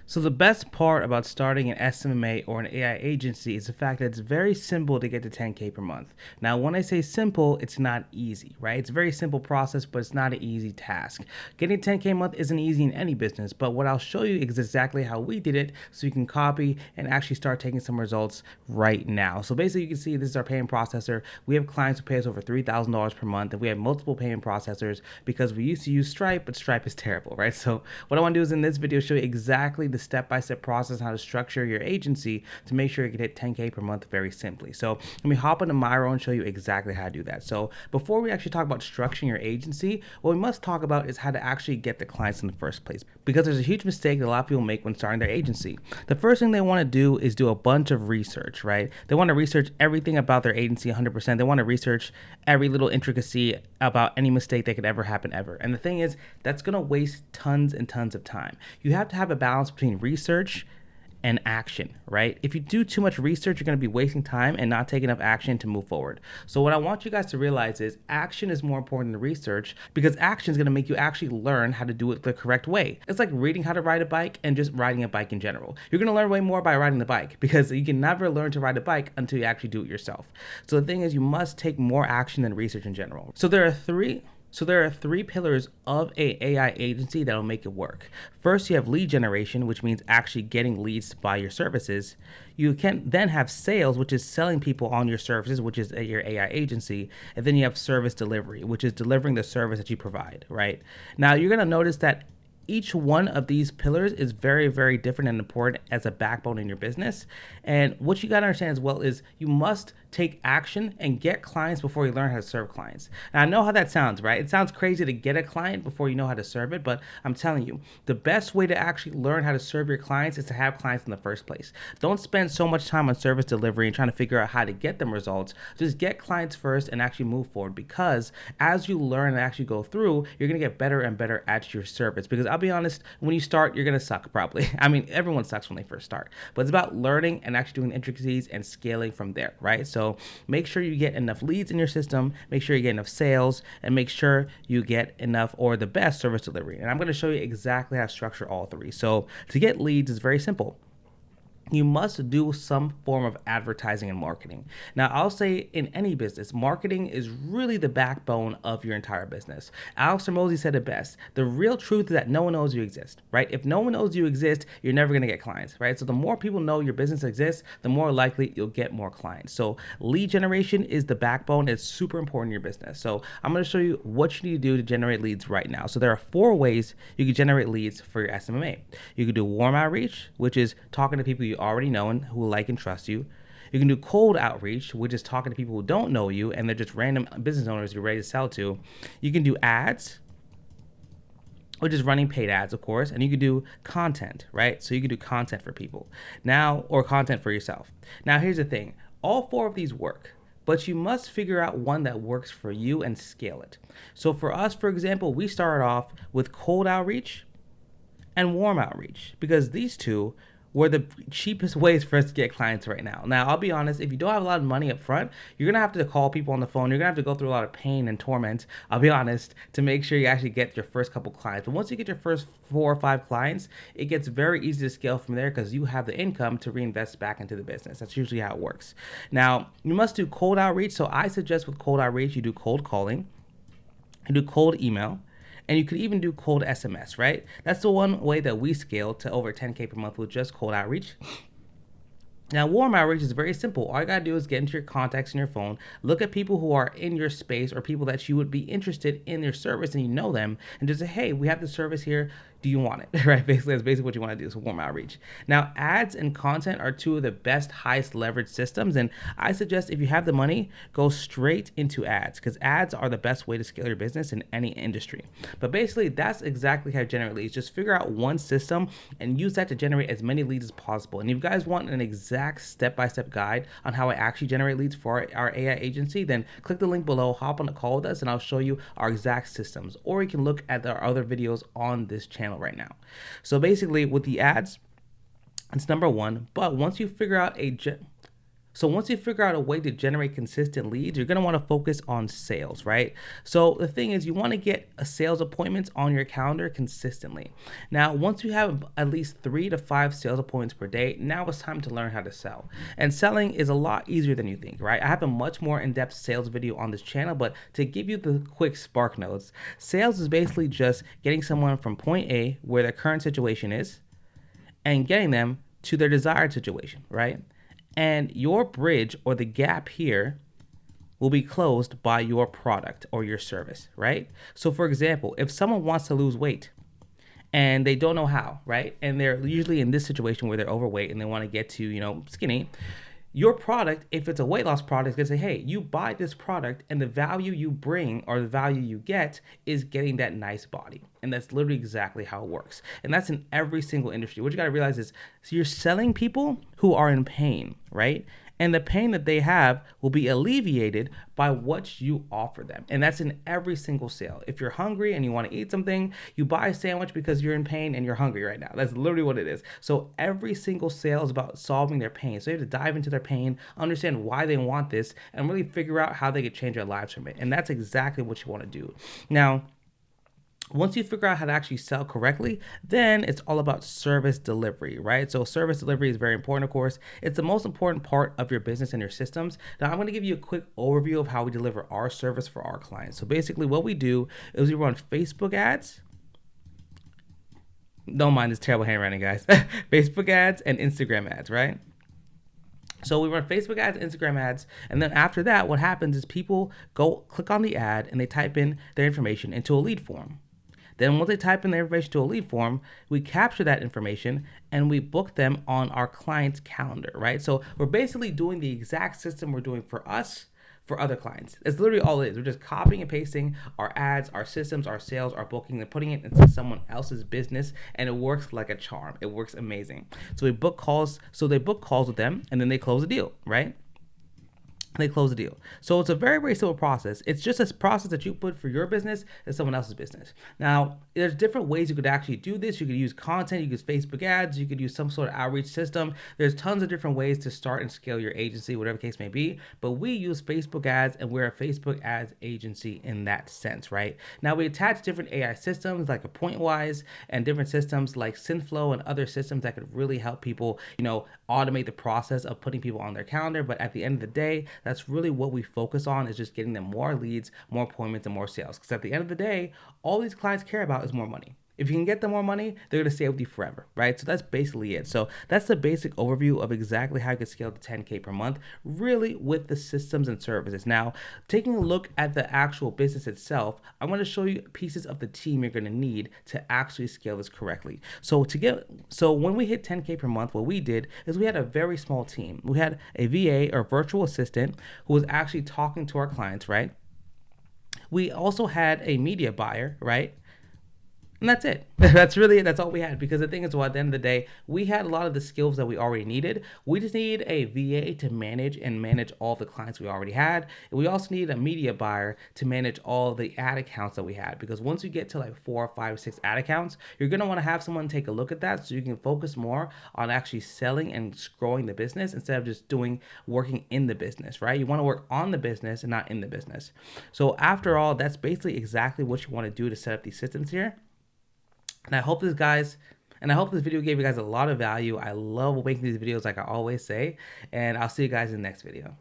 So the best part about starting an SMMA or an AI agency is the fact that it's very simple to get to 10K per month. Now, when I say simple, it's not easy, right? It's a very simple process, but it's not an easy task. Getting 10K a month isn't easy in any business, but what I'll show you is exactly how we did it so you can copy and actually start taking some results right now. So basically, you can see this is our payment processor. We have clients who pay us over $3,000 per month, and we have multiple payment processors because we used to use Stripe, but Stripe is terrible, right? So what I want to do is in this video show you exactly the step-by-step process on how to structure your agency to make sure you can hit 10K per month very simply. So let me hop into Miro and show you exactly how to do that. So before we actually talk about structuring your agency, what we must talk about is how to actually get the clients in the first place, because there's a huge mistake that a lot of people make when starting their agency. The first thing they want to do is do a bunch of research, right? They want to research everything about their agency 100%. They want to research every little intricacy about any mistake that could ever happen ever. And the thing is, that's going to waste tons and tons of time. You have to have a balance between research and action, right? If you do too much research, you're going to be wasting time and not taking enough action to move forward. So what I want you guys to realize is action is more important than research, because action is going to make you actually learn how to do it the correct way. It's like reading how to ride a bike and just riding a bike in general. You're going to learn way more by riding the bike, because you can never learn to ride a bike until you actually do it yourself. So the thing is, you must take more action than research in general. So there are three pillars of an AI agency that'll make it work. First, you have lead generation, which means actually getting leads to buy your services. You can then have sales, which is selling people on your services, which is your AI agency. And then you have service delivery, which is delivering the service that you provide, right? Now, you're going to notice that each one of these pillars is very, very different and important as a backbone in your business. And what you got to understand as well is you must take action and get clients before you learn how to serve clients. Now, I know how that sounds, right? It sounds crazy to get a client before you know how to serve it, but I'm telling you, the best way to actually learn how to serve your clients is to have clients in the first place. Don't spend so much time on service delivery and trying to figure out how to get them results. Just get clients first and actually move forward, because as you learn and actually go through, you're going to get better and better at your service. Because I'll be honest, when you start, you're going to suck probably. I mean, everyone sucks when they first start, but it's about learning and actually doing the intricacies and scaling from there, right? So make sure you get enough leads in your system, make sure you get enough sales, and make sure you get enough or the best service delivery. And I'm going to show you exactly how to structure all three. So to get leads is very simple. You must do some form of advertising and marketing. Now, I'll say in any business, marketing is really the backbone of your entire business. Alex Hormozi said it best. The real truth is that no one knows you exist, right? If no one knows you exist, you're never going to get clients, right? So the more people know your business exists, the more likely you'll get more clients. So lead generation is the backbone. It's super important in your business. So I'm going to show you what you need to do to generate leads right now. So there are 4 ways you can generate leads for your SMMA. You can do warm outreach, which is talking to people you already know and who like and trust you. You can do cold outreach, which is talking to people who don't know you and they're just random business owners you're ready to sell to. You can do ads, which is running paid ads, of course, and you can do content, right? So you can do content for people now, or content for yourself. Now, here's the thing. All 4 of these work, but you must figure out one that works for you and scale it. So for us, for example, we started off with cold outreach and warm outreach, because these two were the cheapest ways for us to get clients right now. Now, I'll be honest, if you don't have a lot of money up front, you're gonna have to call people on the phone. You're gonna have to go through a lot of pain and torment, I'll be honest, to make sure you actually get your first couple clients. But once you get your first 4 or 5 clients, it gets very easy to scale from there, because you have the income to reinvest back into the business. That's usually how it works. Now, you must do cold outreach. So I suggest with cold outreach, you do cold calling, you do cold email, and you could even do cold SMS, right? That's the one way that we scale to over 10K per month with just cold outreach. Now, warm outreach is very simple. All you gotta do is get into your contacts in your phone, look at people who are in your space or people that you would be interested in their service and you know them, and just say, hey, we have this service here. Do you want it? Right? Basically, that's basically what you want to do. So warm outreach. Now, ads and content are 2 of the best, highest leverage systems. And I suggest if you have the money, go straight into ads, because ads are the best way to scale your business in any industry. But basically, that's exactly how to generate leads. Just figure out one system and use that to generate as many leads as possible. And if you guys want an exact step-by-step guide on how I actually generate leads for our AI agency, then click the link below, hop on a call with us, and I'll show you our exact systems. Or you can look at our other videos on this channel right now. So basically with the ads, it's number 1, but once you figure out So once you figure out a way to generate consistent leads, you're going to want to focus on sales, right? So the thing is, you want to get a sales appointments on your calendar consistently. Now, once you have at least 3 to 5 sales appointments per day, now it's time to learn how to sell. And selling is a lot easier than you think, right? I have a much more in-depth sales video on this channel, but to give you the quick spark notes, sales is basically just getting someone from point A, where their current situation is, and getting them to their desired situation, right? And your bridge or the gap here will be closed by your product or your service, right? So for example, if someone wants to lose weight and they don't know how, right? And they're usually in this situation where they're overweight and they want to get to, skinny. Your product, if it's a weight loss product, is going to say, hey, you buy this product and the value you bring or the value you get is getting that nice body. And that's literally exactly how it works. And that's in every single industry. What you got to realize is, so you're selling people who are in pain, right? And the pain that they have will be alleviated by what you offer them. And that's in every single sale. If you're hungry and you want to eat something, you buy a sandwich because you're in pain and you're hungry right now. That's literally what it is. So every single sale is about solving their pain. So you have to dive into their pain, understand why they want this, and really figure out how they could change their lives from it. And that's exactly what you want to do. Now, once you figure out how to actually sell correctly, then it's all about service delivery, right? So service delivery is very important, of course. It's the most important part of your business and your systems. Now, I'm going to give you a quick overview of how we deliver our service for our clients. So basically what we do is we run Facebook ads. Don't mind this terrible handwriting, guys. Facebook ads and Instagram ads, right? So we run Facebook ads, Instagram ads, and then after that, what happens is people go click on the ad and they type in their information into a lead form. Then once they type in their information to a lead form, we capture that information and we book them on our client's calendar, right? So we're basically doing the exact system we're doing for us for other clients. It's literally all it is. We're just copying and pasting our ads, our systems, our sales, our booking, and putting it into someone else's business, and it works like a charm. It works amazing. So we book calls. So they book calls with them, and then they close a deal, right? They close the deal. So it's a very, very simple process. It's just a process that you put for your business and someone else's business. Now, there's different ways you could actually do this. You could use content, you could use Facebook ads, you could use some sort of outreach system. There's tons of different ways to start and scale your agency, whatever the case may be. But we use Facebook ads, and we're a Facebook ads agency in that sense, right? Now, we attach different AI systems like a Pointwise and different systems like Synthflow and other systems that could really help people, automate the process of putting people on their calendar. But at the end of the day, that's really what we focus on, is just getting them more leads, more appointments, and more sales. Because at the end of the day, all these clients care about is more money. If you can get them more money, they're going to stay with you forever, right? So that's basically it. So that's the basic overview of exactly how you can scale to 10K per month, really with the systems and services. Now, taking a look at the actual business itself, I want to show you pieces of the team you're going to need to actually scale this correctly. So when we hit 10K per month, what we did is we had a very small team. We had a VA or virtual assistant who was actually talking to our clients, right? We also had a media buyer, right? And that's it. That's really it. That's all we had. Because the thing is, at the end of the day, we had a lot of the skills that we already needed. We just need a VA to manage all the clients we already had. And we also need a media buyer to manage all the ad accounts that we had. Because once you get to like 4, 5, 6 ad accounts, you're going to want to have someone take a look at that so you can focus more on actually selling and growing the business instead of just working in the business, right? You want to work on the business and not in the business. So after all, that's basically exactly what you want to do to set up these systems here. And I hope this video gave you guys a lot of value. I love making these videos, like I always say, and I'll see you guys in the next video.